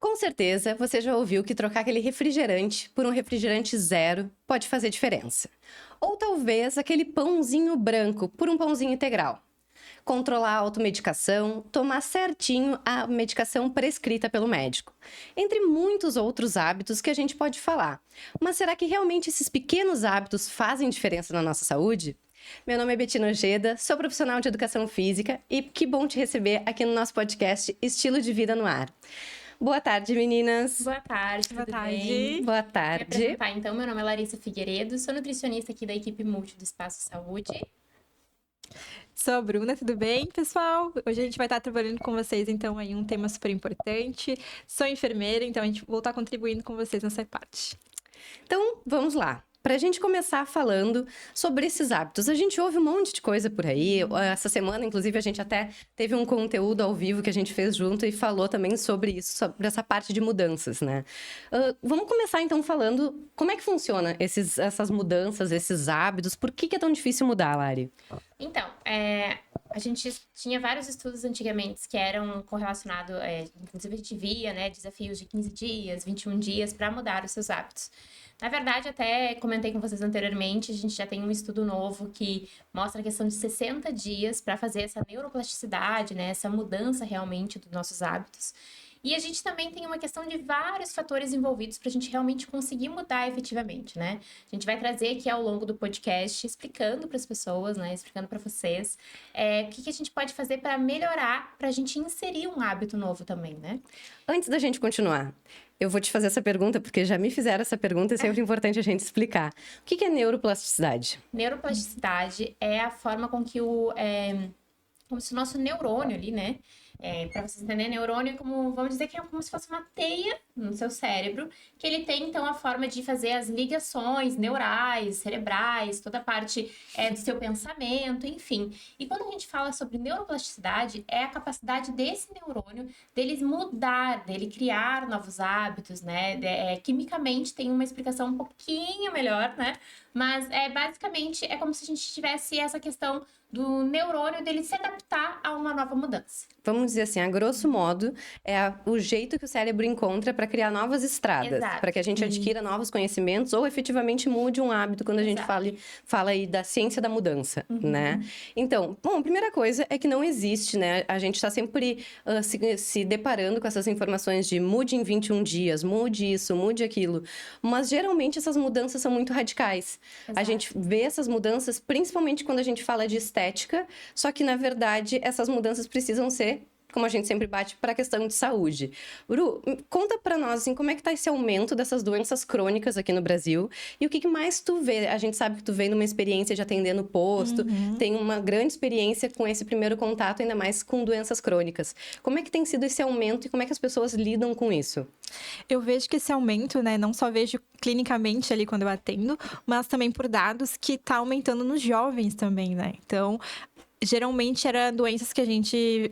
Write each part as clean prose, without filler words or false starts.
Com certeza, você já ouviu que trocar aquele refrigerante por um refrigerante zero pode fazer diferença. Ou talvez aquele pãozinho branco por um pãozinho integral. Controlar a automedicação, tomar certinho a medicação prescrita pelo médico. Entre muitos outros hábitos que a gente pode falar. Mas será que realmente esses pequenos hábitos fazem diferença na nossa saúde? Meu nome é Betina Ojeda, sou profissional de educação física e que bom te receber aqui no nosso podcast Estilo de Vida no Ar. Boa tarde, meninas. Boa tarde, Boa tudo tarde. bem? Boa Me tarde. apresentar, então, meu nome é Larissa Figueiredo, sou nutricionista aqui da equipe Multi do Espaço Saúde. Sou a Bruna, tudo bem, pessoal? Hoje a gente vai estar trabalhando com vocês, então, aí um tema super importante. Sou enfermeira, então a gente vai estar contribuindo com vocês nessa parte. Então, vamos lá. Para a gente começar falando sobre esses hábitos, a gente ouve um monte de coisa por aí. Essa semana, inclusive, a gente até teve um conteúdo ao vivo que a gente fez junto e falou também sobre isso, sobre essa parte de mudanças, né? Vamos começar, então, falando como é que funciona essas mudanças, esses hábitos. Por que é tão difícil mudar, Lari? Então, a gente tinha vários estudos antigamente que eram correlacionados, inclusive a gente via, né, desafios de 15 dias, 21 dias para mudar os seus hábitos. Na verdade, até comentei com vocês anteriormente, a gente já tem um estudo novo que mostra a questão de 60 dias para fazer essa neuroplasticidade, né, essa mudança realmente dos nossos hábitos. E a gente também tem uma questão de vários fatores envolvidos para a gente realmente conseguir mudar efetivamente, né? A gente vai trazer aqui ao longo do podcast, explicando para as pessoas, né? Explicando para vocês o que a gente pode fazer para melhorar, para a gente inserir um hábito novo também, né? Antes da gente continuar, eu vou te fazer essa pergunta, porque já me fizeram essa pergunta e é sempre importante a gente explicar. O que é neuroplasticidade? Neuroplasticidade é a forma com que como se o nosso neurônio ali, né? Para vocês entenderem, neurônio é como, vamos dizer que é como se fosse uma teia no seu cérebro, que ele tem, então, a forma de fazer as ligações neurais, cerebrais, toda a parte do seu pensamento, enfim. E quando a gente fala sobre neuroplasticidade, é a capacidade desse neurônio, dele mudar, dele criar novos hábitos, né? Quimicamente tem uma explicação um pouquinho melhor, né? Mas, basicamente, é como se a gente tivesse essa questão do neurônio dele se adaptar a uma nova mudança. Vamos dizer assim, a grosso modo, é o jeito que o cérebro encontra para criar novas estradas, para que a gente adquira novos conhecimentos ou efetivamente mude um hábito quando a gente fala aí da ciência da mudança, né? Então, bom, a primeira coisa é que não existe, né? A gente está sempre se deparando com essas informações de mude em 21 dias, mude isso, mude aquilo, mas geralmente essas mudanças são muito radicais. Exato. A gente vê essas mudanças principalmente quando a gente fala de estética, só que na verdade essas mudanças precisam ser, como a gente sempre bate, para a questão de saúde. Bru, conta para nós, assim, como é que tá esse aumento dessas doenças crônicas aqui no Brasil e o que mais tu vê? A gente sabe que tu vem numa experiência de atender no posto, tem uma grande experiência com esse primeiro contato, ainda mais com doenças crônicas. Como é que tem sido esse aumento e como é que as pessoas lidam com isso? Eu vejo que esse aumento, né, não só vejo clinicamente ali quando eu atendo, mas também por dados que tá aumentando nos jovens também, né? Então, geralmente eram doenças que a gente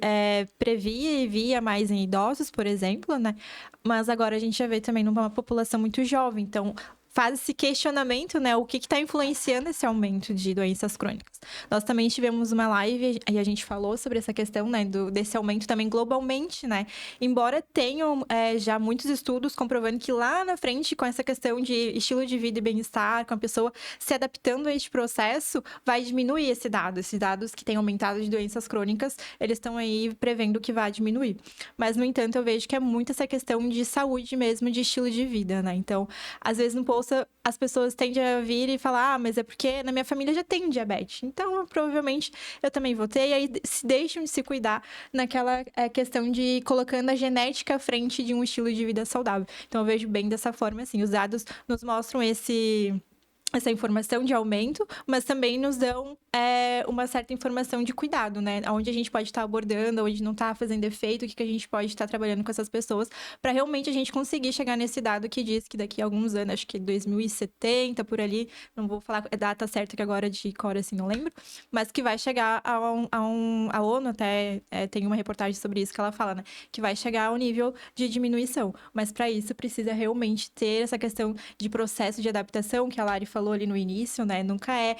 previa e via mais em idosos, por exemplo, né? Mas agora a gente já vê também numa população muito jovem. Então, faz esse questionamento, né? O que está influenciando esse aumento de doenças crônicas. Nós também tivemos uma live e a gente falou sobre essa questão, né? Desse aumento também globalmente, né? Embora tenham já muitos estudos comprovando que lá na frente, com essa questão de estilo de vida e bem-estar, com a pessoa se adaptando a este processo, vai diminuir esse dado. Esses dados que têm aumentado de doenças crônicas, eles estão aí prevendo que vai diminuir. Mas, no entanto, eu vejo que é muito essa questão de saúde mesmo, de estilo de vida, né? Então, às vezes, no post as pessoas tendem a vir e falar, mas é porque na minha família já tem diabetes. Então, provavelmente, eu também vou ter. E aí, se deixam de se cuidar naquela questão de colocando a genética à frente de um estilo de vida saudável. Então, eu vejo bem dessa forma, assim. Os dados nos mostram essa informação de aumento, mas também nos dão uma certa informação de cuidado, né? Onde a gente pode estar abordando, onde não está fazendo efeito, o que a gente pode estar trabalhando com essas pessoas, para realmente a gente conseguir chegar nesse dado que diz que daqui a alguns anos, acho que 2070, por ali, não vou falar a data certa que agora de cor, assim, não lembro, mas que vai chegar a ONU até tem uma reportagem sobre isso que ela fala, né? Que vai chegar ao nível de diminuição. Mas para isso precisa realmente ter essa questão de processo de adaptação que a Lari falou ali no início, né? Nunca é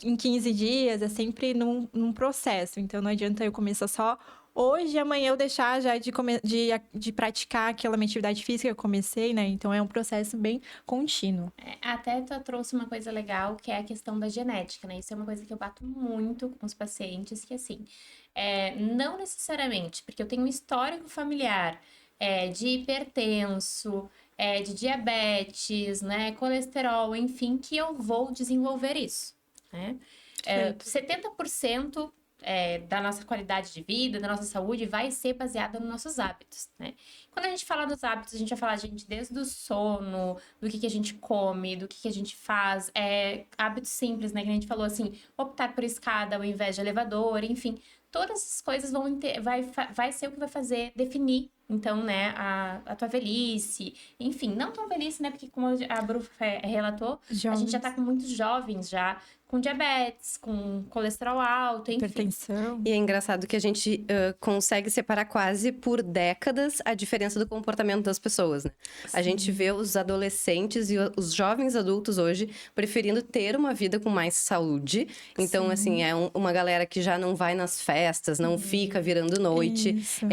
em 15 dias, é sempre num processo. Então, não adianta eu começar só hoje, amanhã eu deixar já de praticar aquela minha atividade física que eu comecei, né? Então é um processo bem contínuo. Até tu trouxe uma coisa legal, que é a questão da genética, né? Isso é uma coisa que eu bato muito com os pacientes, que assim, não necessariamente, porque eu tenho um histórico familiar de hipertenso, de diabetes, né? Colesterol, enfim, que eu vou desenvolver isso, né? 70% da nossa qualidade de vida, da nossa saúde, vai ser baseada nos nossos hábitos, né? Quando a gente fala dos hábitos, a gente vai falar, gente, desde o sono, do que a gente come, do que a gente faz, hábitos simples, né? Que a gente falou assim, optar por escada ao invés de elevador, enfim, todas essas coisas vai ser o que vai definir, então, né, a tua velhice, enfim, não tão velhice, né, porque como a Bru relatou, a gente já tá com muitos jovens já, com diabetes, com colesterol alto, enfim. Hipertensão. E é engraçado que a gente consegue separar quase por décadas a diferença do comportamento das pessoas, né? A gente vê os adolescentes e os jovens adultos hoje preferindo ter uma vida com mais saúde. Então, assim, uma galera que já não vai nas festas, não fica virando noite. Isso.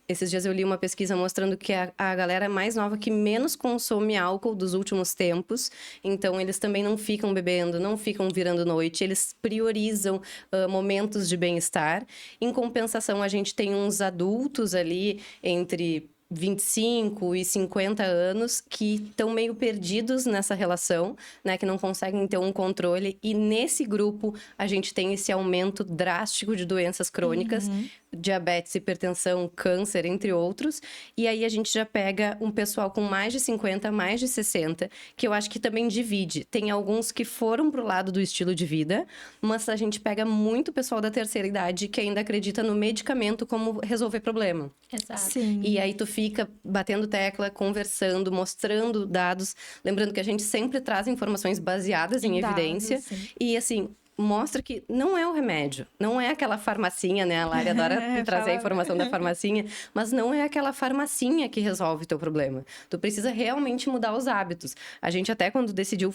Esses dias eu li uma pesquisa mostrando que a galera mais nova que menos consome álcool dos últimos tempos. Então, eles também não ficam bebendo, não ficam virando noite. Eles priorizam momentos de bem-estar. Em compensação, a gente tem uns adultos ali entre 25 e 50 anos que estão meio perdidos nessa relação, né? Que não conseguem ter um controle. E nesse grupo, a gente tem esse aumento drástico de doenças crônicas. Diabetes, hipertensão, câncer, entre outros. E aí a gente já pega um pessoal com mais de 50, mais de 60, que eu acho que também divide. Tem alguns que foram pro lado do estilo de vida, mas a gente pega muito pessoal da terceira idade que ainda acredita no medicamento como resolver problema. Exato. Sim. E aí tu fica batendo tecla, conversando, mostrando dados. Lembrando que a gente sempre traz informações baseadas em evidência. Sim. E assim, mostra que não é o remédio, não é aquela farmacinha, né? A Lari adora trazer a informação da farmacinha, mas não é aquela farmacinha que resolve o teu problema. Tu precisa realmente mudar os hábitos. A gente até quando decidiu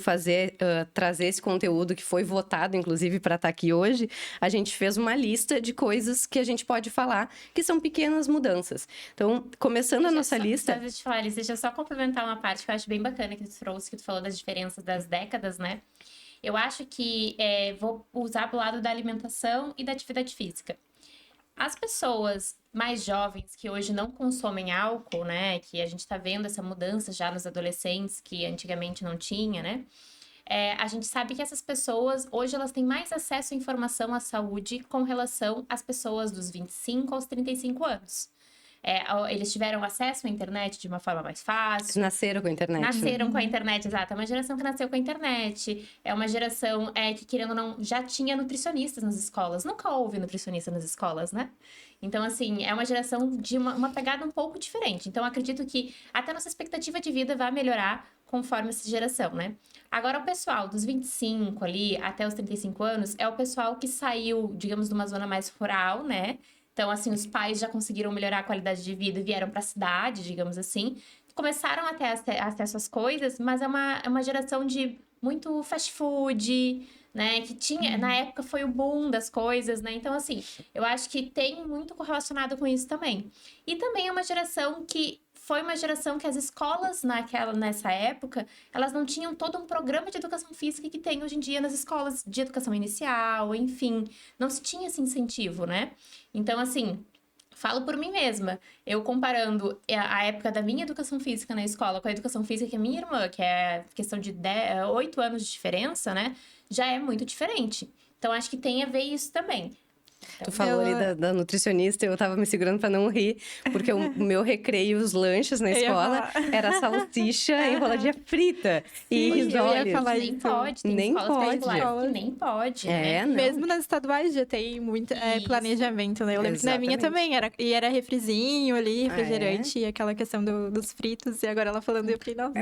trazer esse conteúdo, que foi votado, inclusive, para estar aqui hoje, a gente fez uma lista de coisas que a gente pode falar, que são pequenas mudanças. Então, começando a nossa lista... Deixa eu só complementar uma parte que eu acho bem bacana que tu trouxe, que tu falou das diferenças das décadas, né? Eu acho que vou usar pro lado da alimentação e da atividade física. As pessoas mais jovens que hoje não consomem álcool, né? Que a gente tá vendo essa mudança já nos adolescentes, que antigamente não tinha, né? A gente sabe que essas pessoas, hoje elas têm mais acesso à informação à saúde com relação às pessoas dos 25 aos 35 anos. Eles tiveram acesso à internet de uma forma mais fácil. Nasceram com a internet. Nasceram com a internet, exato. É uma geração que nasceu com a internet. É uma geração que, querendo ou não, já tinha nutricionistas nas escolas. Nunca houve nutricionista nas escolas, né? Então, assim, é uma geração de uma pegada um pouco diferente. Então, acredito que até nossa expectativa de vida vai melhorar conforme essa geração, né? Agora, o pessoal dos 25 ali até os 35 anos é o pessoal que saiu, digamos, de uma zona mais rural, né? Então, assim, os pais já conseguiram melhorar a qualidade de vida e vieram para a cidade, digamos assim. Começaram a ter acesso às coisas, mas é uma geração de muito fast food, né? Que tinha, na época foi o boom das coisas, né? Então, assim, eu acho que tem muito correlacionado com isso também. E também é uma geração que foi uma geração que as escolas nessa época, elas não tinham todo um programa de educação física que tem hoje em dia nas escolas de educação inicial, enfim. Não se tinha esse incentivo, né? Então, assim, falo por mim mesma. Eu comparando a época da minha educação física na escola com a educação física que a minha irmã, que é questão de 8 anos de diferença, né? Já é muito diferente. Então, acho que tem a ver isso também. Tu falou ali da nutricionista, eu tava me segurando pra não rir, porque o meu recreio, os lanches na escola, era salsicha e enroladinha frita. E risoles. Eu ia falar Nem pode, tem Nem escolas pode. particulares que nem pode, né? Não. Mesmo nas estaduais já tem muito planejamento, né? Eu lembro que na minha também era refrizinho ali, refrigerante, e aquela questão dos fritos, e agora ela falando, eu fiquei, nossa.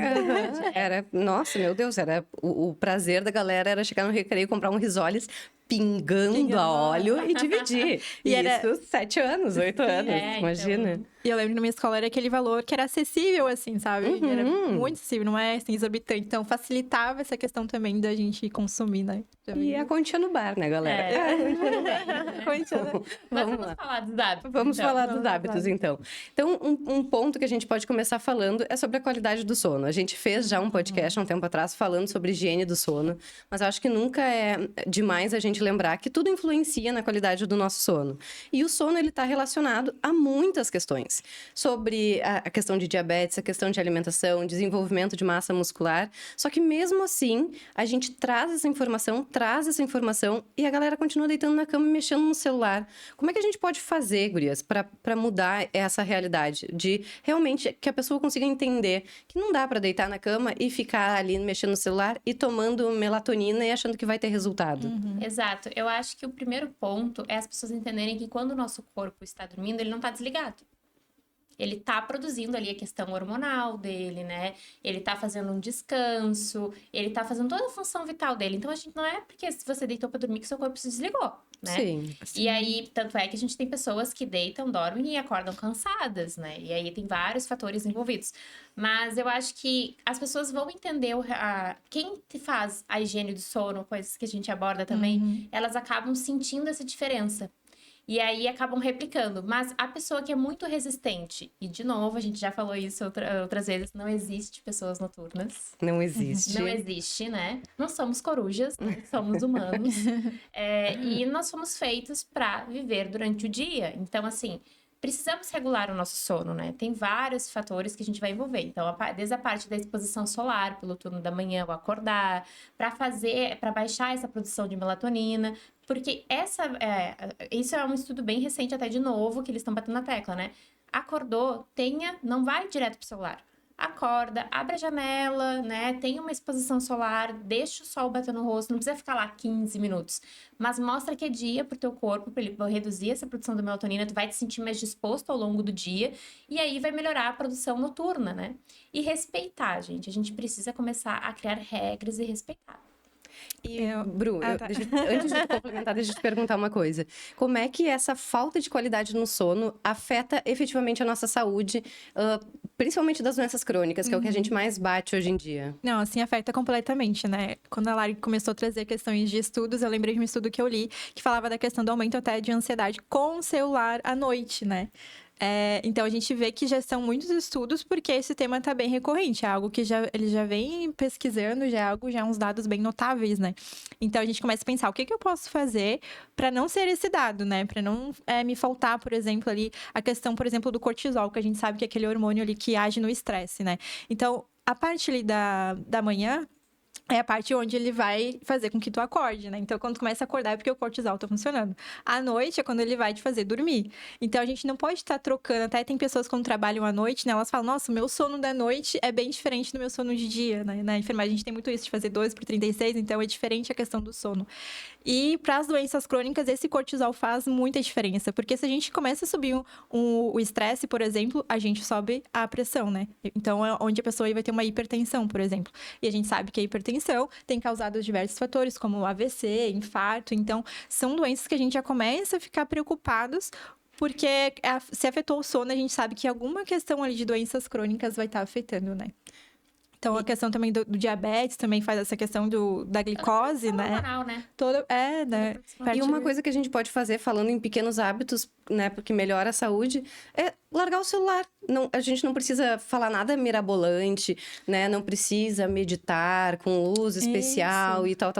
Nossa, meu Deus, o prazer da galera era chegar no recreio, comprar um risoles pingando a óleo e dividir. E isso, 7 anos, 8 anos, imagina. Então, E eu lembro que na minha escola era aquele valor que era acessível, assim, sabe? Era muito acessível, não é assim, exorbitante. Então, facilitava essa questão também da gente consumir, né? E a continha no bar, né, galera? Mas vamos falar dos hábitos. Vamos então. falar dos hábitos, então. Então, um ponto que a gente pode começar falando é sobre a qualidade do sono. A gente fez já um podcast há um tempo atrás falando sobre higiene do sono, mas eu acho que nunca é demais a gente lembrar que tudo influencia na qualidade do nosso sono. E o sono, ele está relacionado a muitas questões. Sobre a questão de diabetes, a questão de alimentação, desenvolvimento de massa muscular. Só que mesmo assim, a gente traz essa informação e a galera continua deitando na cama e mexendo no celular. Como é que a gente pode fazer, gurias, para mudar essa realidade? De realmente que a pessoa consiga entender que não dá para deitar na cama e ficar ali mexendo no celular e tomando melatonina e achando que vai ter resultado. Exato. Eu acho que o primeiro ponto é as pessoas entenderem que quando o nosso corpo está dormindo, ele não está desligado. Ele tá produzindo ali a questão hormonal dele, né? Ele tá fazendo um descanso, ele tá fazendo toda a função vital dele. Então, a gente não é porque se você deitou pra dormir que seu corpo se desligou, né? Sim. E aí, tanto é que a gente tem pessoas que deitam, dormem e acordam cansadas, né? E aí tem vários fatores envolvidos. Mas eu acho que as pessoas vão entender quem faz a higiene do sono, coisas que a gente aborda também, elas acabam sentindo essa diferença. E aí acabam replicando. Mas a pessoa que é muito resistente, e de novo, a gente já falou isso outras vezes, não existe pessoas noturnas. Não existe. Não existe, né? Não somos corujas, né? Somos humanos. E nós fomos feitos para viver durante o dia. Então, assim, precisamos regular o nosso sono, né? Tem vários fatores que a gente vai envolver. Então, desde a parte da exposição solar, pelo turno da manhã, ao acordar, para baixar essa produção de melatonina. Porque isso é um estudo bem recente, até de novo, que eles estão batendo na tecla, né? Acordou, não vai direto pro celular. Acorda, abre a janela, né? Tem uma exposição solar, deixa o sol bater no rosto, não precisa ficar lá 15 minutos. Mas mostra que é dia pro teu corpo, para ele reduzir essa produção de melatonina, tu vai te sentir mais disposto ao longo do dia, e aí vai melhorar a produção noturna, né? E respeitar, gente. A gente precisa começar a criar regras e respeitar. Bru, antes de complementar, deixa eu te perguntar uma coisa. Como é que essa falta de qualidade no sono afeta efetivamente a nossa saúde, principalmente das doenças crônicas, que é o que a gente mais bate hoje em dia? Não, assim, afeta completamente, né? Quando a Lari começou a trazer questões de estudos, eu lembrei de um estudo que eu li, que falava da questão do aumento até de ansiedade com o celular à noite, né? Então, a gente vê que já são muitos estudos, porque esse tema está bem recorrente. É algo que eles já vêm pesquisando, já uns dados bem notáveis, né? Então, a gente começa a pensar, o que eu posso fazer para não ser esse dado, né? Para não me faltar, por exemplo, ali, a questão, por exemplo, do cortisol, que a gente sabe que é aquele hormônio ali que age no estresse, né? Então, a parte ali da manhã é a parte onde ele vai fazer com que tu acorde, né? Então, quando tu começa a acordar é porque o cortisol tá funcionando. À noite é quando ele vai te fazer dormir. Então, a gente não pode estar trocando. Até tem pessoas que quando trabalham à noite, né? Elas falam, nossa, o meu sono da noite é bem diferente do meu sono de dia, né? Na enfermagem a gente tem muito isso, de fazer 2/36, então é diferente a questão do sono. E para as doenças crônicas, esse cortisol faz muita diferença. Porque se a gente começa a subir o estresse, por exemplo, a gente sobe a pressão, né? Então, é onde a pessoa vai ter uma hipertensão, por exemplo. E a gente sabe que a hipertensão tem causado diversos fatores, como AVC, infarto. Então, são doenças que a gente já começa a ficar preocupados, porque se afetou o sono, a gente sabe que alguma questão ali de doenças crônicas vai estar afetando, né? Então, a questão também do diabetes também faz essa questão da glicose, né? Hormonal, né? Né? E uma coisa que a gente pode fazer, falando em pequenos hábitos, né, porque melhora a saúde, é largar o celular. A gente não precisa falar nada mirabolante, né? Não precisa meditar com luz especial e tal,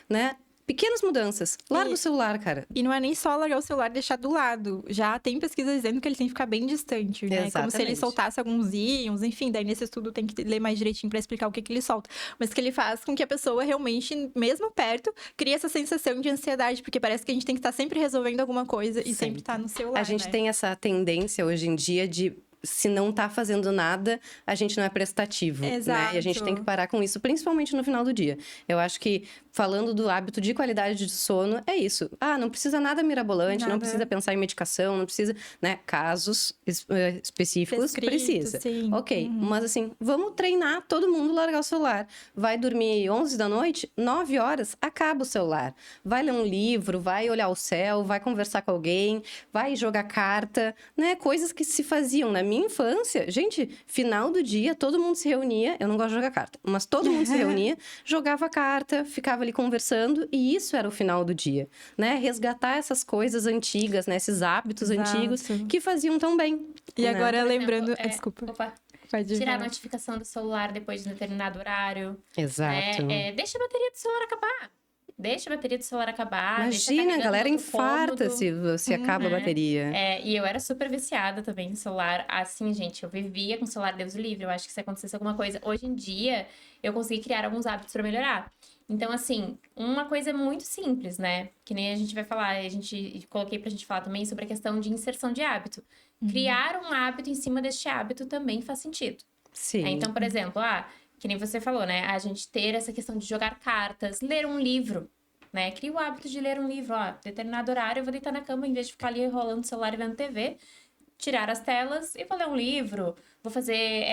né? Pequenas mudanças. Larga o celular, cara. E não é nem só largar o celular e deixar do lado. Já tem pesquisa dizendo que ele tem que ficar bem distante, né? Exatamente. Como se ele soltasse alguns íons, enfim. Daí, nesse estudo, tem que ler mais direitinho pra explicar o que ele solta. Mas que ele faz com que a pessoa realmente, mesmo perto, crie essa sensação de ansiedade. Porque parece que a gente tem que estar sempre resolvendo alguma coisa e sempre estar no celular, A gente né? tem essa tendência hoje em dia de... Se não tá fazendo nada, a gente não é prestativo, Exato. né? E a gente tem que parar com isso, principalmente no final do dia. Eu acho que falando do hábito de qualidade de sono, é isso. Ah, não precisa nada mirabolante, não Nada. precisa pensar em medicação, não precisa, né? Casos específicos, Prescrito, precisa. sim. Ok, mas assim, vamos treinar todo mundo largar o celular. Vai dormir 11 da noite, 9 horas, acaba o celular. Vai ler um livro, vai olhar o céu, vai conversar com alguém, vai jogar carta, né? Coisas que se faziam na minha infância. Gente, final do dia, todo mundo se reunia. Eu não gosto de jogar carta, mas todo mundo se reunia, jogava carta, ficava ali conversando, e isso era o final do dia, né? Resgatar essas coisas antigas, né? Esses hábitos Exato. antigos que faziam tão bem. E né? agora, Por lembrando... exemplo, Desculpa, Opa, pode tirar a falar. notificação do celular depois de um determinado horário. Exato. Né? Deixa a bateria do celular acabar. Deixa a bateria do celular acabar. deixa Imagina, a carregando galera no outro infarta cômodo. se acaba a bateria. E eu era super viciada também no celular. Assim, gente, eu vivia com o celular Deus o livre. Eu acho que se acontecesse alguma coisa... Hoje em dia, eu consegui criar alguns hábitos pra melhorar. Então, assim, uma coisa muito simples, né? Que nem a gente vai falar, coloquei pra gente falar também sobre a questão de inserção de hábito. Criar um hábito em cima deste hábito também faz sentido. Sim. Então, por exemplo, que nem você falou, né? A gente ter essa questão de jogar cartas, ler um livro, né? Cria o hábito de ler um livro, determinado horário eu vou deitar na cama, em vez de ficar ali rolando o celular e vendo TV, tirar as telas e vou ler um livro, vou fazer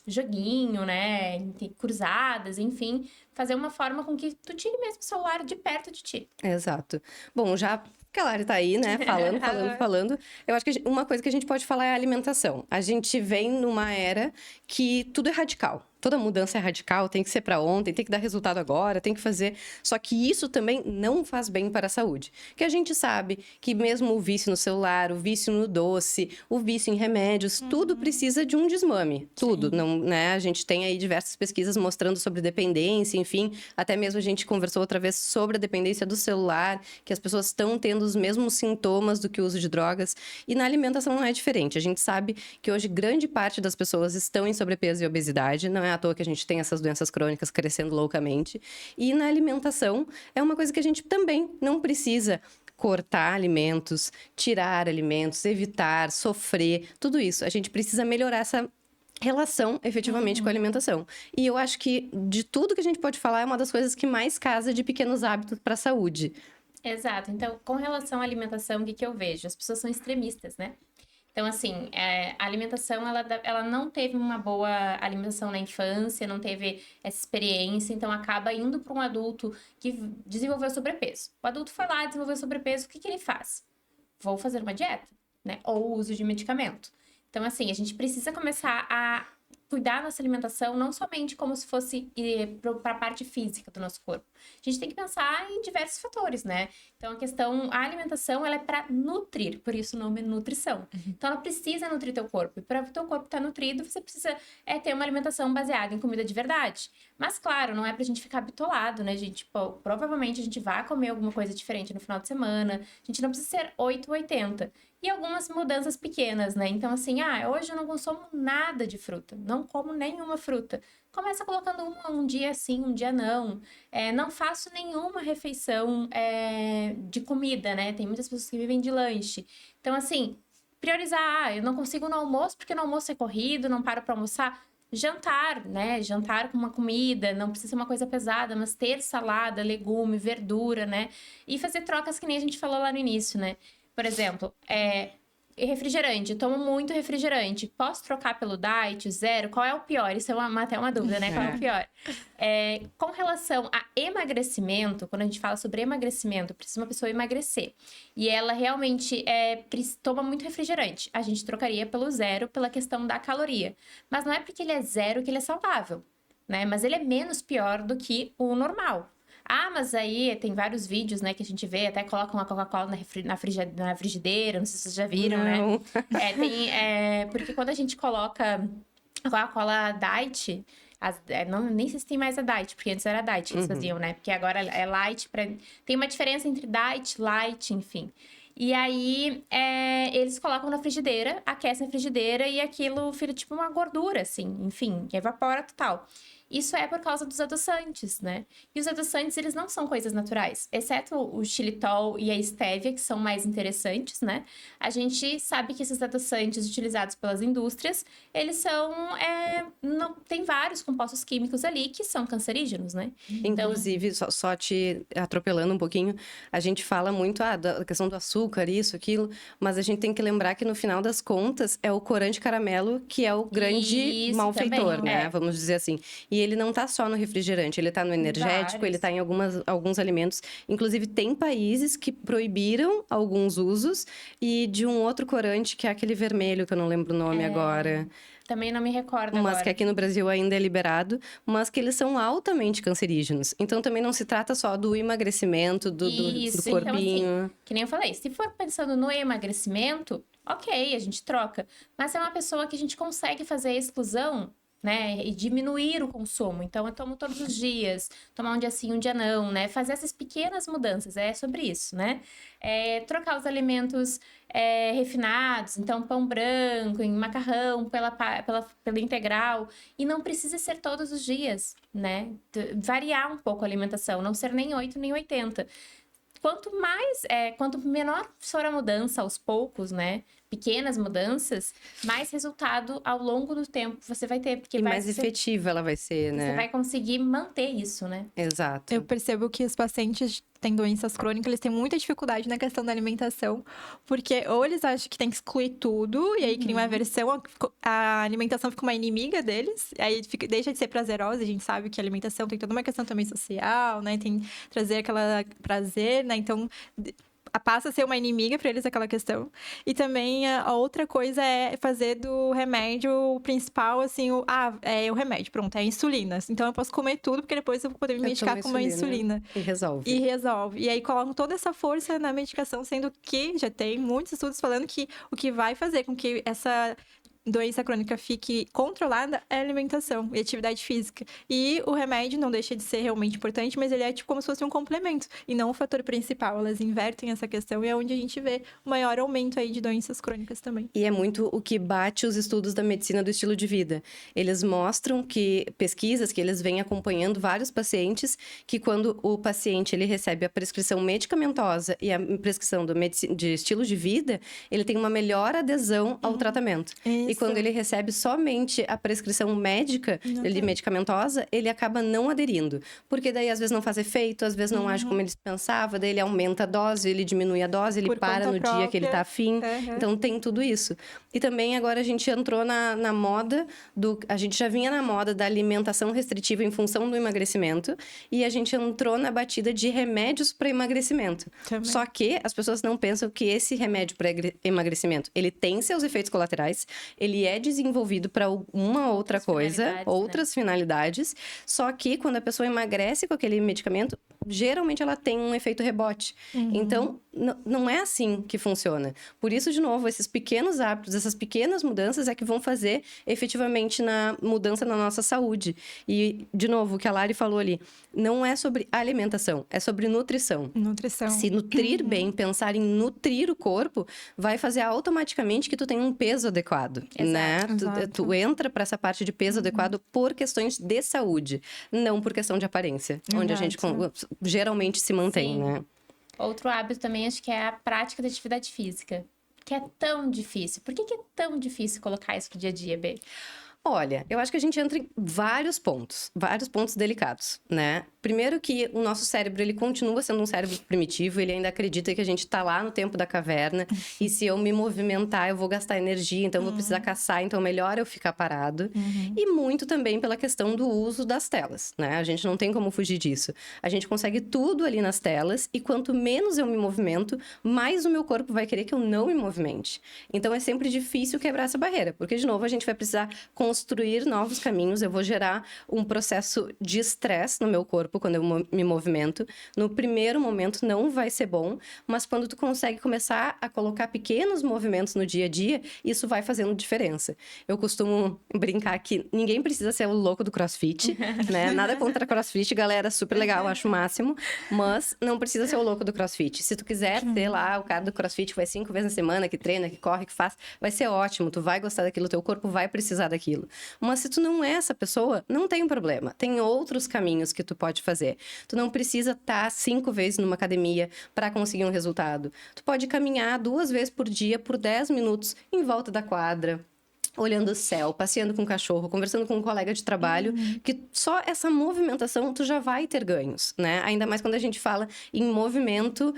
joguinho, né? Cruzadas, enfim, fazer uma forma com que tu tire mesmo o celular de perto de ti. Exato. Bom, já que a Lari tá aí, né, falando, eu acho que uma coisa que a gente pode falar é a alimentação. A gente vem numa era que tudo é radical. Toda mudança é radical, tem que ser para ontem, tem que dar resultado agora, tem que fazer. Só que isso também não faz bem para a saúde. Que a gente sabe que mesmo o vício no celular, o vício no doce, o vício em remédios, tudo precisa de um desmame. Tudo, não, né? A gente tem aí diversas pesquisas mostrando sobre dependência, enfim, até mesmo a gente conversou outra vez sobre a dependência do celular, que as pessoas estão tendo os mesmos sintomas do que o uso de drogas. E na alimentação não é diferente. A gente sabe que hoje grande parte das pessoas estão em sobrepeso e obesidade, não é à toa que a gente tem essas doenças crônicas crescendo loucamente. E na alimentação é uma coisa que a gente também não precisa cortar alimentos, tirar alimentos, evitar, sofrer, tudo isso. A gente precisa melhorar essa relação, efetivamente, com a alimentação. E eu acho que de tudo que a gente pode falar, é uma das coisas que mais casa de pequenos hábitos para a saúde. Exato. Então, com relação à alimentação, o que eu vejo? As pessoas são extremistas, né? Então, assim, a alimentação, ela não teve uma boa alimentação na infância, não teve essa experiência, então acaba indo para um adulto que desenvolveu sobrepeso. O adulto foi lá, desenvolveu sobrepeso, o que ele faz? Vou fazer uma dieta, né? Ou uso de medicamento. Então, assim, a gente precisa começar a cuidar da nossa alimentação não somente como se fosse para a parte física do nosso corpo. A gente tem que pensar em diversos fatores, né? Então, a alimentação, ela é para nutrir, por isso o nome é nutrição. Então, ela precisa nutrir teu corpo. E para o teu corpo estar nutrido, você precisa ter uma alimentação baseada em comida de verdade. Mas, claro, não é pra gente ficar bitolado, né, gente? Pô, provavelmente a gente vai comer alguma coisa diferente no final de semana. A gente não precisa ser 880. E algumas mudanças pequenas, né? Então, assim, hoje eu não consumo nada de fruta. Não como nenhuma fruta. Começa colocando um dia sim, um dia não. Não faço nenhuma refeição de comida, né? Tem muitas pessoas que vivem de lanche. Então, assim, priorizar. Eu não consigo no almoço porque no almoço é corrido, não paro para almoçar. Jantar, né? Jantar com uma comida, não precisa ser uma coisa pesada, mas ter salada, legume, verdura, né? E fazer trocas que nem a gente falou lá no início, né? Por exemplo, refrigerante, tomo muito refrigerante. Posso trocar pelo diet, zero? Qual é o pior? Isso é até uma dúvida, né? Qual é o pior? Com relação a emagrecimento, quando a gente fala sobre emagrecimento, precisa uma pessoa emagrecer. E ela realmente toma muito refrigerante. A gente trocaria pelo zero pela questão da caloria. Mas não é porque ele é zero que ele é saudável, né? Mas ele é menos pior do que o normal. Mas aí tem vários vídeos, né, que a gente vê, até colocam a Coca-Cola na frigideira, não sei se vocês já viram, Não. né? Porque quando a gente coloca a Coca-Cola Diet, nem sei se tem mais a Diet, porque antes era a Diet que eles faziam, né? Porque agora é Light, tem uma diferença entre Diet, Light, enfim. E aí, eles colocam na frigideira, aquecem a frigideira e aquilo fica tipo uma gordura, assim, enfim, evapora total. Isso é por causa dos adoçantes, né? E os adoçantes, eles não são coisas naturais, exceto o xilitol e a estévia, que são mais interessantes, né? A gente sabe que esses adoçantes utilizados pelas indústrias, eles são... não, tem vários compostos químicos ali que são cancerígenos, né? Inclusive, só te atropelando um pouquinho, a gente fala muito da questão do açúcar, isso, aquilo, mas a gente tem que lembrar que no final das contas é o corante caramelo que é o grande malfeitor, também, né? Vamos dizer assim. E ele não tá só no refrigerante, ele tá no energético, ele tá em alguns alimentos. Inclusive, tem países que proibiram alguns usos e de um outro corante, que é aquele vermelho, que eu não lembro o nome agora. Também não me recordo Mas agora. que aqui no Brasil ainda é liberado, mas que eles são altamente cancerígenos. Então, também não se trata só do emagrecimento, do corpinho. Então, assim, que nem eu falei, se for pensando no emagrecimento, ok, a gente troca. Mas se é uma pessoa que a gente consegue fazer a exclusão, né, e diminuir o consumo. Então, eu tomo todos os dias, tomar um dia sim, um dia não, né? Fazer essas pequenas mudanças, é sobre isso, né? Trocar os alimentos refinados, então pão branco, em macarrão, pela integral. E não precisa ser todos os dias, né? Variar um pouco a alimentação, não ser nem 8 nem 80. Quanto menor for a mudança aos poucos, né? Pequenas mudanças, mais resultado ao longo do tempo você vai ter. Porque mais efetiva ela vai ser, né? Você vai conseguir manter isso, né? Exato. Eu percebo que os pacientes têm doenças crônicas, eles têm muita dificuldade na questão da alimentação, porque ou eles acham que tem que excluir tudo, e aí criam uma aversão, a alimentação fica uma inimiga deles, aí deixa de ser prazerosa, a gente sabe que a alimentação tem toda uma questão também social, né? Tem trazer aquela prazer, né? Então, passa a ser uma inimiga para eles aquela questão. E também a outra coisa é fazer do remédio principal, assim, o remédio, pronto, é a insulina. Então eu posso comer tudo, porque depois eu vou poder me medicar com uma insulina. E resolve. E aí colocam toda essa força na medicação, sendo que já tem muitos estudos falando que o que vai fazer com que essa doença crônica fique controlada é a alimentação e atividade física. E o remédio não deixa de ser realmente importante, mas ele é tipo como se fosse um complemento e não o fator principal. Elas invertem essa questão e é onde a gente vê o maior aumento aí de doenças crônicas também. E é muito o que bate os estudos da medicina do estilo de vida. Eles mostram que pesquisas que eles vêm acompanhando vários pacientes, que quando o paciente ele recebe a prescrição medicamentosa e a prescrição de estilo de vida, ele tem uma melhor adesão ao tratamento. E quando ele recebe somente a prescrição médica, medicamentosa, ele acaba não aderindo. Porque daí, às vezes, não faz efeito, às vezes não age como ele pensava, daí ele aumenta a dose, ele diminui a dose, ele para no dia que ele tá afim. Então, tem tudo isso. E também, agora, a gente entrou na moda a gente já vinha na moda da alimentação restritiva em função do emagrecimento, e a gente entrou na batida de remédios para emagrecimento. Também. Só que as pessoas não pensam que esse remédio para emagrecimento, ele tem seus efeitos colaterais, ele é desenvolvido para uma outra coisa, outras finalidades, só que quando a pessoa emagrece com aquele medicamento, geralmente ela tem um efeito rebote. Então, não é assim que funciona. Por isso, de novo, esses pequenos hábitos, essas pequenas mudanças é que vão fazer efetivamente na mudança na nossa saúde. E, de novo, o que a Lari falou ali, não é sobre alimentação, é sobre nutrição. Nutrição. Se nutrir bem, pensar em nutrir o corpo, vai fazer automaticamente que tu tenha um peso adequado, né? Tu entra para essa parte de peso adequado por questões de saúde, não por questão de aparência, onde a gente geralmente se mantém, né? Outro hábito também, acho que é a prática da atividade física, que é tão difícil. Por que é tão difícil colocar isso no dia a dia, Bê? Olha, eu acho que a gente entra em vários pontos delicados, né? Primeiro que o nosso cérebro, ele continua sendo um cérebro primitivo, ele ainda acredita que a gente tá lá no tempo da caverna, e se eu me movimentar, eu vou gastar energia, então eu vou precisar caçar, então melhor eu ficar parado. E muito também pela questão do uso das telas, né? A gente não tem como fugir disso. A gente consegue tudo ali nas telas, e quanto menos eu me movimento, mais o meu corpo vai querer que eu não me movimente. Então é sempre difícil quebrar essa barreira, porque de novo a gente vai precisar construir novos caminhos, eu vou gerar um processo de estresse no meu corpo quando eu me movimento. No primeiro momento não vai ser bom, mas quando tu consegue começar a colocar pequenos movimentos no dia a dia, isso vai fazendo diferença. Eu costumo brincar que ninguém precisa ser o louco do CrossFit, né? Nada contra CrossFit, galera, super legal, acho o máximo, mas não precisa ser o louco do CrossFit. Se tu quiser ter lá o cara do CrossFit que vai 5 vezes na semana, que treina, que corre, que faz, vai ser ótimo, tu vai gostar daquilo, teu corpo vai precisar daquilo. fazendo. Mas se tu não é essa pessoa, não tem problema. Tem outros caminhos que tu pode fazer. Tu não precisa estar 5 vezes numa academia para conseguir um resultado. Tu pode caminhar 2 vezes por dia por 10 minutos em volta da quadra, olhando o céu, passeando com o cachorro, conversando com um colega de trabalho, que só essa movimentação tu já vai ter ganhos, né? Ainda mais quando a gente fala em movimento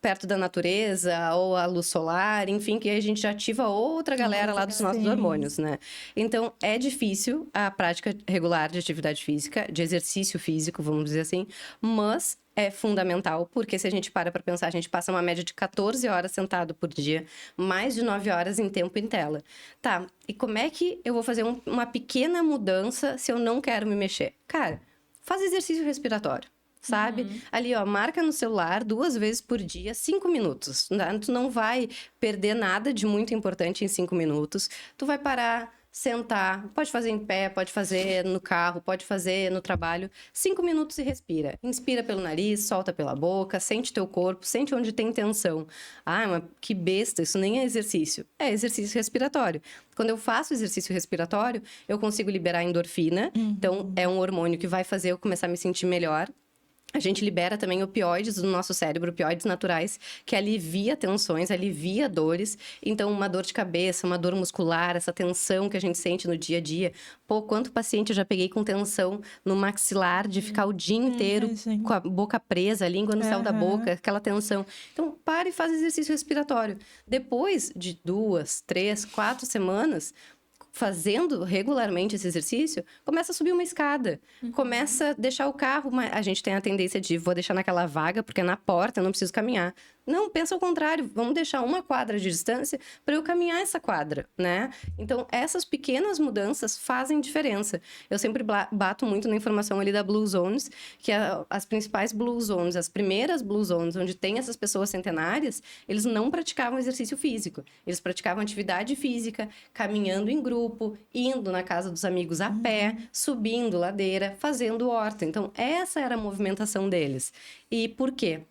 perto da natureza ou a luz solar, enfim, que a gente já ativa outra galera lá dos nossos hormônios, né? Então, é difícil a prática regular de atividade física, de exercício físico, vamos dizer assim, mas é fundamental, porque se a gente para pensar, a gente passa uma média de 14 horas sentado por dia, mais de 9 horas em tempo em tela. Tá, e como é que eu vou fazer uma pequena mudança se eu não quero me mexer? Cara, faz exercício respiratório. Sabe? Ali, ó, marca no celular 2 vezes por dia, 5 minutos. Tu não vai perder nada de muito importante em 5 minutos. Tu vai parar, sentar, pode fazer em pé, pode fazer no carro, pode fazer no trabalho. 5 minutos e respira. Inspira pelo nariz, solta pela boca, sente teu corpo, sente onde tem tensão. Ah, mas que besta, isso nem é exercício. É exercício respiratório. Quando eu faço exercício respiratório, eu consigo liberar endorfina. Então, é um hormônio que vai fazer eu começar a me sentir melhor. A gente libera também opioides do nosso cérebro, opioides naturais, que alivia tensões, alivia dores. Então, uma dor de cabeça, uma dor muscular, essa tensão que a gente sente no dia a dia. Pô, quanto paciente eu já peguei com tensão no maxilar, de ficar o dia inteiro com a boca presa, a língua no céu da boca, aquela tensão. Então, para e faz exercício respiratório. Depois de 2, 3, 4 semanas, fazendo regularmente esse exercício, começa a subir uma escada. Começa a deixar o carro... A gente tem a tendência de, vou deixar naquela vaga, porque é na porta, eu não preciso caminhar. Não, pensa ao contrário. Vamos deixar uma quadra de distância para eu caminhar essa quadra, né? Então, essas pequenas mudanças fazem diferença. Eu sempre bato muito na informação ali da Blue Zones, que as principais Blue Zones, as primeiras Blue Zones, onde tem essas pessoas centenárias, eles não praticavam exercício físico. Eles praticavam atividade física, caminhando em grupo, indo na casa dos amigos a pé, subindo ladeira, fazendo horta. Então, essa era a movimentação deles. E por quê?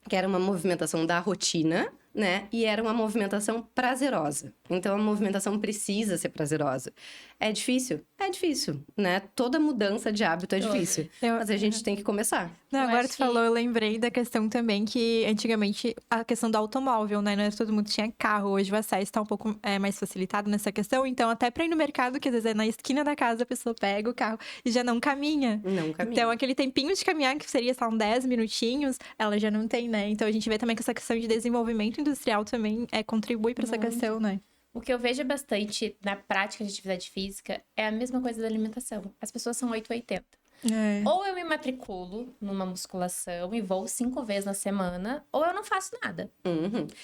Que era uma movimentação da rotina, né? E era uma movimentação prazerosa. Então, a movimentação precisa ser prazerosa. É difícil? É difícil, né? Toda mudança de hábito é difícil. Mas a gente tem que começar. Não, agora tu falou, eu lembrei da questão também que antigamente a questão do automóvel, né? Não era todo mundo tinha carro. Hoje o acesso está um pouco mais facilitado nessa questão. Então, até para ir no mercado, que às vezes é na esquina da casa, a pessoa pega o carro e já não caminha. Não caminha. Então, aquele tempinho de caminhar, que seria só uns 10 minutinhos, ela já não tem, né? Então, a gente vê também que essa questão de desenvolvimento industrial também contribui para essa questão, né? O que eu vejo bastante na prática de atividade física é a mesma coisa da alimentação. As pessoas são 880. Ou eu me matriculo numa musculação e vou 5 vezes na semana, ou eu não faço nada.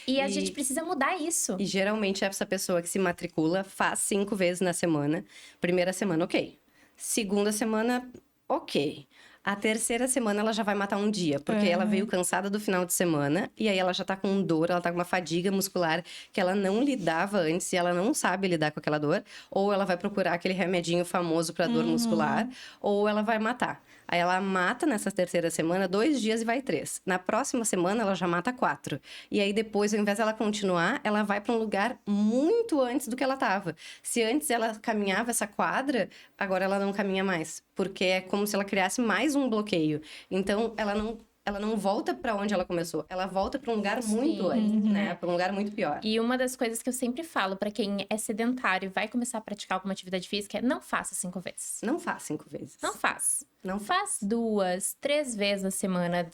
E a gente precisa mudar isso. E geralmente essa pessoa que se matricula faz 5 vezes na semana. Primeira semana, ok. Segunda semana, ok. A terceira semana ela já vai matar um dia, porque ela veio cansada do final de semana e aí ela já tá com dor, ela tá com uma fadiga muscular que ela não lidava antes e ela não sabe lidar com aquela dor, ou ela vai procurar aquele remedinho famoso para dor muscular, ou ela vai matar. Aí ela mata nessa terceira semana 2 dias e vai 3. Na próxima semana ela já mata 4. E aí depois, ao invés dela continuar, ela vai para um lugar muito antes do que ela tava. Se antes ela caminhava essa quadra, agora ela não caminha mais, porque é como se ela criasse mais um bloqueio. Então ela não volta para onde ela começou, ela volta para um lugar muito antes, né? Para um lugar muito pior. E uma das coisas que eu sempre falo para quem é sedentário e vai começar a praticar alguma atividade física é não faça 5 vezes. Não faz 5 vezes. Não faz. Não faz 2, 3 vezes na semana.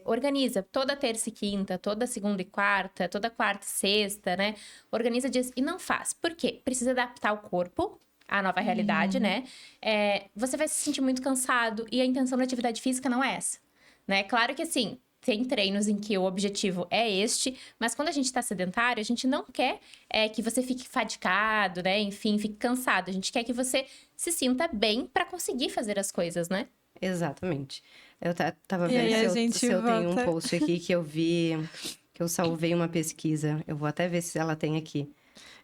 Organiza toda terça e quinta, toda segunda e quarta, toda quarta e sexta, né? Organiza dias e não faz. Por quê? Precisa adaptar o corpo à nova realidade, né? Você vai se sentir muito cansado e a intenção da atividade física não é essa. Né? Claro que, assim, tem treinos em que o objetivo é este, mas quando a gente tá sedentário, a gente não quer que você fique fadigado, né? Enfim, fique cansado. A gente quer que você se sinta bem para conseguir fazer as coisas, né? Exatamente. Eu tava vendo se eu tenho um post aqui que eu vi, que eu salvei uma pesquisa. Eu vou até ver se ela tem aqui.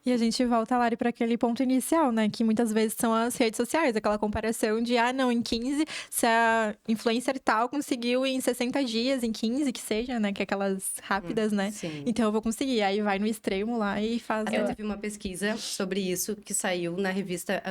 E a gente volta, Lari, para aquele ponto inicial, né? Que muitas vezes são as redes sociais, aquela comparação de, não, em 15, se a influencer tal conseguiu em 60 dias, em 15, que seja, né? Que é aquelas rápidas, né? Sim. Então eu vou conseguir. Aí vai no extremo lá e faz. Até teve uma pesquisa sobre isso que saiu na revista,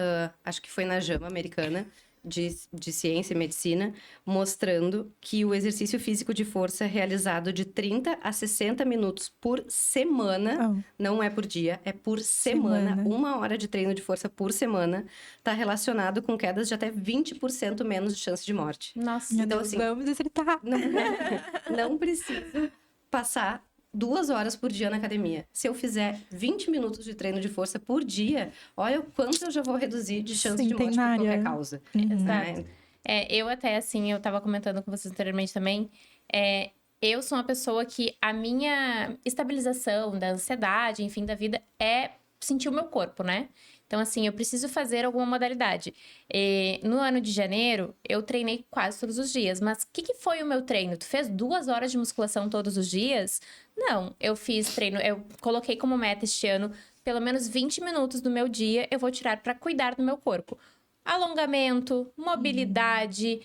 acho que foi na JAMA americana, de ciência e medicina, mostrando que o exercício físico de força realizado de 30 a 60 minutos por semana, não é por dia, é por semana, 1 hora de treino de força por semana, está relacionado com quedas de até 20% menos de chance de morte. Nossa. Meu Então, Deus, assim, vamos acertar. não precisa passar 2 horas por dia na academia. Se eu fizer 20 minutos de treino de força por dia, olha o quanto eu já vou reduzir de chance de morte por qualquer causa. Exato. Eu até, assim, eu tava comentando com vocês anteriormente também, eu sou uma pessoa que a minha estabilização da ansiedade, enfim, da vida, é sentir o meu corpo, né? Então, assim, eu preciso fazer alguma modalidade. No ano de janeiro, eu treinei quase todos os dias. Mas o que foi o meu treino? Tu fez 2 horas de musculação todos os dias? Não, eu fiz treino. Eu coloquei como meta este ano, pelo menos 20 minutos do meu dia eu vou tirar para cuidar do meu corpo. Alongamento, mobilidade,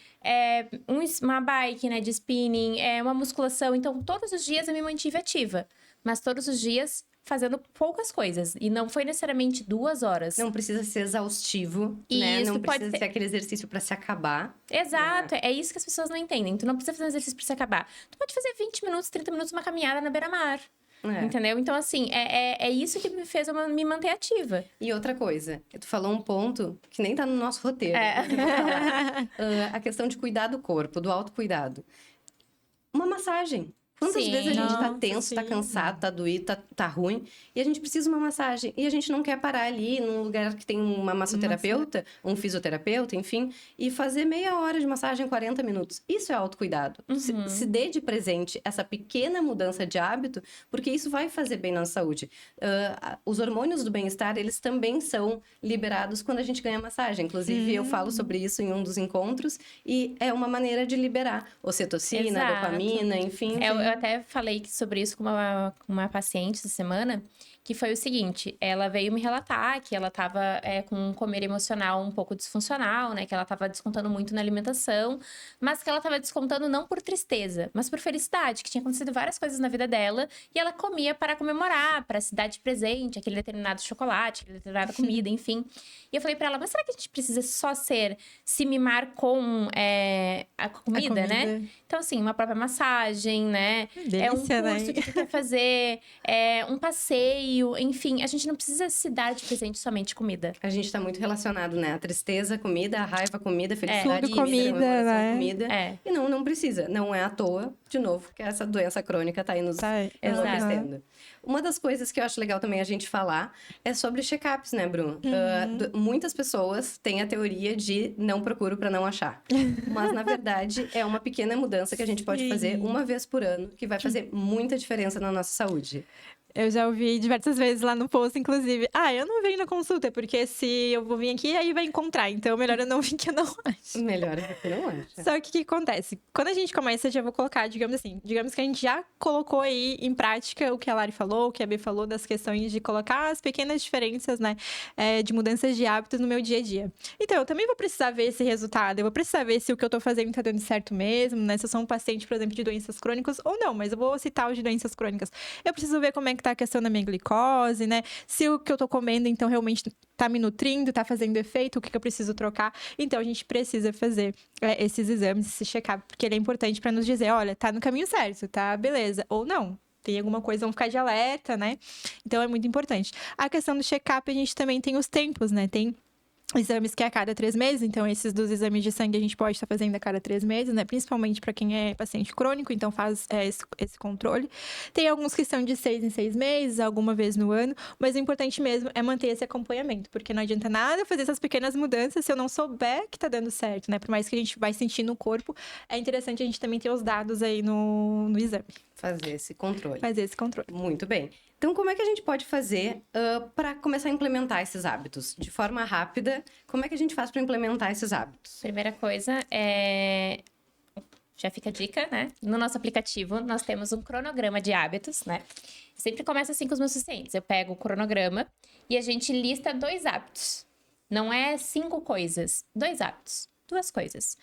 uma bike, né, de spinning, uma musculação. Então, todos os dias eu me mantive ativa. Mas todos os dias fazendo poucas coisas. E não foi necessariamente 2 horas. Não precisa ser exaustivo, né? Isso, Não pode precisa ser aquele exercício para se acabar. Exato, é isso que as pessoas não entendem. Tu não precisa fazer um exercício pra se acabar. Tu pode fazer 20 minutos, 30 minutos, uma caminhada na beira-mar. Entendeu? Então, assim, é isso que me fez me manter ativa. E outra coisa, tu falou um ponto que nem tá no nosso roteiro. A questão de cuidar do corpo, do autocuidado. Uma massagem. Quantas vezes a gente tá tenso, tá cansado, tá doído, tá ruim, e a gente precisa de uma massagem. E a gente não quer parar ali num lugar que tem uma massoterapeuta, um fisioterapeuta, enfim, e fazer meia hora de massagem, 40 minutos. Isso é autocuidado. Se dê de presente essa pequena mudança de hábito, porque isso vai fazer bem na nossa saúde. Os hormônios do bem-estar, eles também são liberados quando a gente ganha massagem. Inclusive, eu falo sobre isso em um dos encontros, e é uma maneira de liberar ocitocina, dopamina, enfim. Eu até falei sobre isso com uma paciente essa semana, que foi o seguinte, ela veio me relatar que ela estava com um comer emocional um pouco disfuncional, né? Que ela estava descontando muito na alimentação, mas que ela estava descontando não por tristeza, mas por felicidade, que tinha acontecido várias coisas na vida dela, e ela comia para comemorar, para se dar de presente, aquele determinado chocolate, aquela determinada comida, enfim. E eu falei para ela, mas será que a gente precisa só se mimar com a comida, né? Então, assim, uma própria massagem, né? Delícia, um curso que tu quer fazer, um passeio, enfim, a gente não precisa se dar de presente somente comida. A gente tá muito relacionado, né? A tristeza, comida, a raiva, comida, a felicidade, tudo comida, né? Comida. E não precisa. Não é à toa, de novo, que essa doença crônica tá aí nos enlouquecendo. Uma das coisas que eu acho legal também a gente falar é sobre check-ups, né, Bruno? Muitas pessoas têm a teoria de não procuro para não achar. Mas, na verdade, é uma pequena mudança que a gente pode fazer uma vez por ano, que vai fazer muita diferença na nossa saúde. Eu já ouvi diversas vezes lá no post, inclusive. Eu não venho na consulta, porque se eu vou vir aqui, aí vai encontrar. Então, melhor eu não vir que eu não acho. Melhor é que não acha. Só que o que acontece? Quando a gente começa, já vou colocar, digamos que a gente já colocou aí em prática o que a Lari falou, o que a B falou, das questões de colocar as pequenas diferenças, né? De mudanças de hábitos no meu dia a dia. Então, eu também vou precisar ver esse resultado. Eu vou precisar ver se o que eu tô fazendo tá dando certo mesmo, né? Se eu sou um paciente, por exemplo, de doenças crônicas ou não. Mas eu vou citar os de doenças crônicas. Eu preciso ver como é que tá a questão da minha glicose, né? Se o que eu tô comendo, então, realmente tá me nutrindo, tá fazendo efeito, o que eu preciso trocar. Então, a gente precisa fazer esses exames, esse check-up, porque ele é importante para nos dizer, olha, tá no caminho certo, tá? Beleza. Ou não. Tem alguma coisa, vamos ficar de alerta, né? Então, é muito importante. A questão do check-up, a gente também tem os tempos, né? Tem exames que é a cada 3 meses, então esses dos exames de sangue a gente pode estar fazendo a cada 3 meses, né? Principalmente para quem é paciente crônico, então faz esse controle. Tem alguns que são de 6 em 6 meses, alguma vez no ano, mas o importante mesmo é manter esse acompanhamento, porque não adianta nada fazer essas pequenas mudanças se eu não souber que tá dando certo, né? Por mais que a gente vai sentir no corpo, é interessante a gente também ter os dados aí no exame. Fazer esse controle. Muito bem. Então, como é que a gente pode fazer para começar a implementar esses hábitos? De forma rápida, como é que a gente faz para implementar esses hábitos? Primeira coisa já fica a dica, né? No nosso aplicativo, nós temos um cronograma de hábitos, né? Sempre começa assim com os meus pacientes. Eu pego o cronograma e a gente lista 2 hábitos. Não é 5 coisas, 2 hábitos. 2 coisas.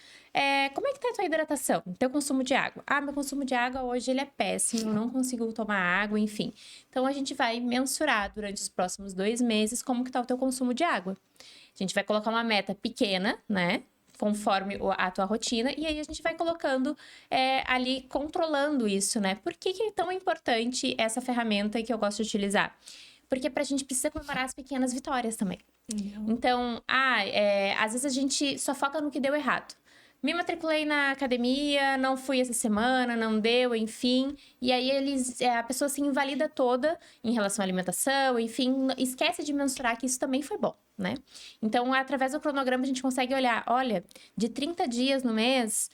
Como é que tá a tua hidratação? Teu consumo de água? Ah, meu consumo de água hoje ele é péssimo, eu não consigo tomar água, enfim. Então, a gente vai mensurar durante os próximos 2 meses como que tá o teu consumo de água. A gente vai colocar uma meta pequena, né? Conforme a tua rotina, e aí a gente vai colocando ali, controlando isso, né? Por que é tão importante essa ferramenta que eu gosto de utilizar? Porque a gente precisa comemorar as pequenas vitórias também. Então, às vezes a gente só foca no que deu errado. Me matriculei na academia, não fui essa semana, não deu, enfim. E aí a pessoa se invalida toda em relação à alimentação, enfim, esquece de mensurar que isso também foi bom, né? Então, através do cronograma, a gente consegue olhar, olha, de 30 dias no mês,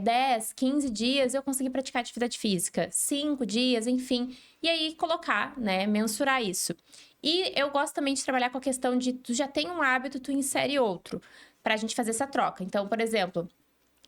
10, 15 dias eu consegui praticar atividade física, 5 dias, enfim. E aí colocar, né, mensurar isso. E eu gosto também de trabalhar com a questão de tu já tem um hábito, tu insere outro, pra gente fazer essa troca. Então, por exemplo,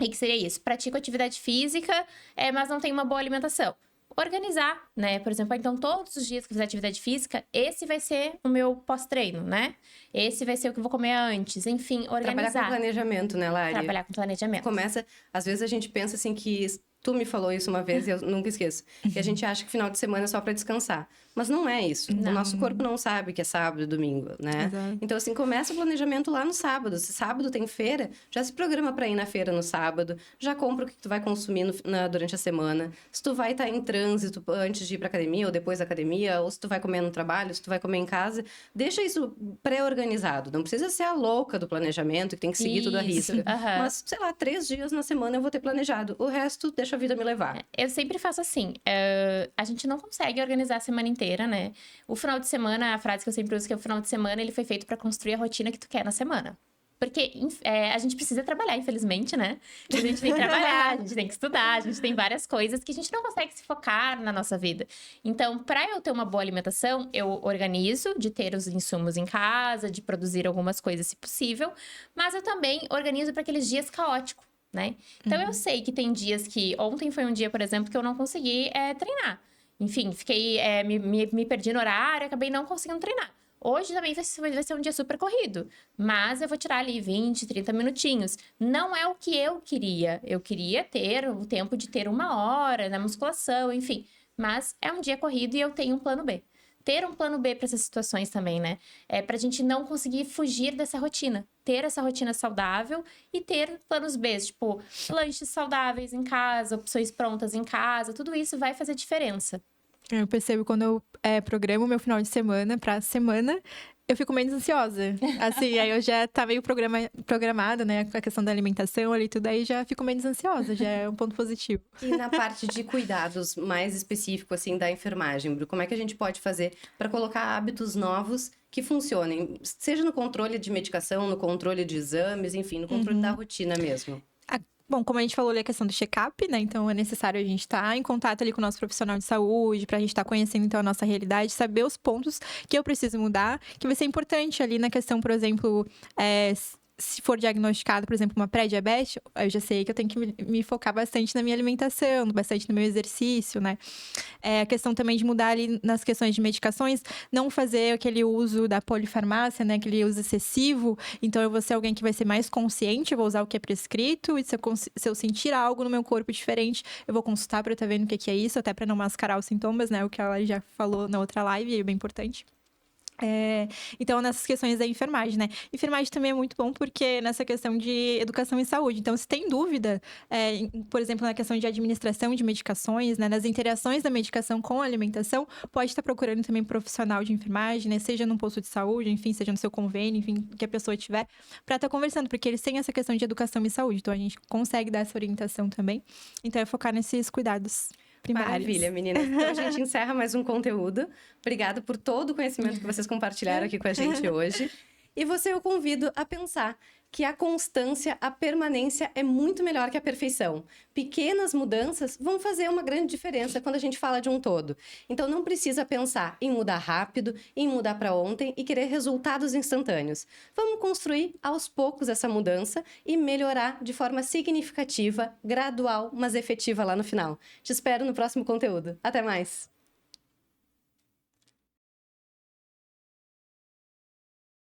o que seria isso? Pratico atividade física, mas não tenho uma boa alimentação. Organizar, né? Por exemplo, então todos os dias que eu fizer atividade física, esse vai ser o meu pós-treino, né? Esse vai ser o que eu vou comer antes. Enfim, organizar. Trabalhar com planejamento, né, Lari? Trabalhar com planejamento. Começa, às vezes a gente pensa assim que tu me falou isso uma vez e eu nunca esqueço. Que a gente acha que final de semana é só pra descansar. Mas não é isso. Não. O nosso corpo não sabe que é sábado e domingo, né? Exato. Então, assim, começa o planejamento lá no sábado. Se sábado tem feira, já se programa pra ir na feira no sábado. Já compra o que tu vai consumir durante a semana. Se tu vai estar em trânsito antes de ir pra academia ou depois da academia, ou se tu vai comer no trabalho, se tu vai comer em casa, deixa isso pré-organizado. Não precisa ser a louca do planejamento, que tem que seguir tudo à Isso, risca. aham. Mas, sei lá, 3 dias na semana eu vou ter planejado. O resto, deixa a vida me levar. Eu sempre faço assim, a gente não consegue organizar a semana inteira, né? O final de semana, a frase que eu sempre uso que é o final de semana, ele foi feito pra construir a rotina que tu quer na semana. Porque a gente precisa trabalhar, infelizmente, né? A gente tem que trabalhar, a gente tem que estudar, a gente tem várias coisas que a gente não consegue se focar na nossa vida. Então, para eu ter uma boa alimentação, eu organizo de ter os insumos em casa, de produzir algumas coisas se possível, mas eu também organizo para aqueles dias caóticos, né? Então, eu sei que tem dias que... Ontem foi um dia, por exemplo, que eu não consegui treinar. Enfim, fiquei... me perdi no horário, acabei não conseguindo treinar. Hoje também vai ser um dia super corrido, mas eu vou tirar ali 20, 30 minutinhos. Não é o que eu queria. Eu queria ter o tempo de ter 1 hora na musculação, enfim. Mas é um dia corrido e eu tenho um plano B. Ter um plano B para essas situações também, né? Pra gente não conseguir fugir dessa rotina. Ter essa rotina saudável e ter planos B, tipo lanches saudáveis em casa, opções prontas em casa. Tudo isso vai fazer diferença. Eu percebo quando eu programo meu final de semana pra semana, eu fico menos ansiosa. Assim, aí eu já tá meio programada, né? Com a questão da alimentação ali, tudo aí já fico menos ansiosa, já é um ponto positivo. E na parte de cuidados mais específico, assim, da enfermagem, Bru, como é que a gente pode fazer para colocar hábitos novos que funcionem? Seja no controle de medicação, no controle de exames, enfim, no controle da rotina mesmo. Bom, como a gente falou ali, a questão do check-up, né? Então, é necessário a gente estar em contato ali com o nosso profissional de saúde, pra gente estar conhecendo, então, a nossa realidade, saber os pontos que eu preciso mudar, que vai ser importante ali na questão, por exemplo, se for diagnosticado, por exemplo, uma pré-diabetes, eu já sei que eu tenho que me focar bastante na minha alimentação, bastante no meu exercício, né? A questão também de mudar ali nas questões de medicações, não fazer aquele uso da polifarmácia, né? Aquele uso excessivo. Então, eu vou ser alguém que vai ser mais consciente, eu vou usar o que é prescrito, e se eu sentir algo no meu corpo diferente, eu vou consultar para eu estar vendo o que é isso, até para não mascarar os sintomas, né? O que ela já falou na outra live, é bem importante. Então, nessas questões da enfermagem, né? Enfermagem também é muito bom porque nessa questão de educação e saúde. Então, se tem dúvida, por exemplo, na questão de administração de medicações, né? Nas interações da medicação com a alimentação, pode estar procurando também profissional de enfermagem, né? Seja num posto de saúde, enfim, seja no seu convênio, enfim, que a pessoa tiver, para estar conversando, porque eles têm essa questão de educação e saúde. Então, a gente consegue dar essa orientação também. Então, é focar nesses cuidados primários. Maravilha, meninas. Então, a gente encerra mais um conteúdo. Obrigada por todo o conhecimento que vocês compartilharam aqui com a gente hoje. E você eu convido a pensar que a constância, a permanência é muito melhor que a perfeição. Pequenas mudanças vão fazer uma grande diferença quando a gente fala de um todo. Então, não precisa pensar em mudar rápido, em mudar para ontem e querer resultados instantâneos. Vamos construir aos poucos essa mudança e melhorar de forma significativa, gradual, mas efetiva lá no final. Te espero no próximo conteúdo. Até mais!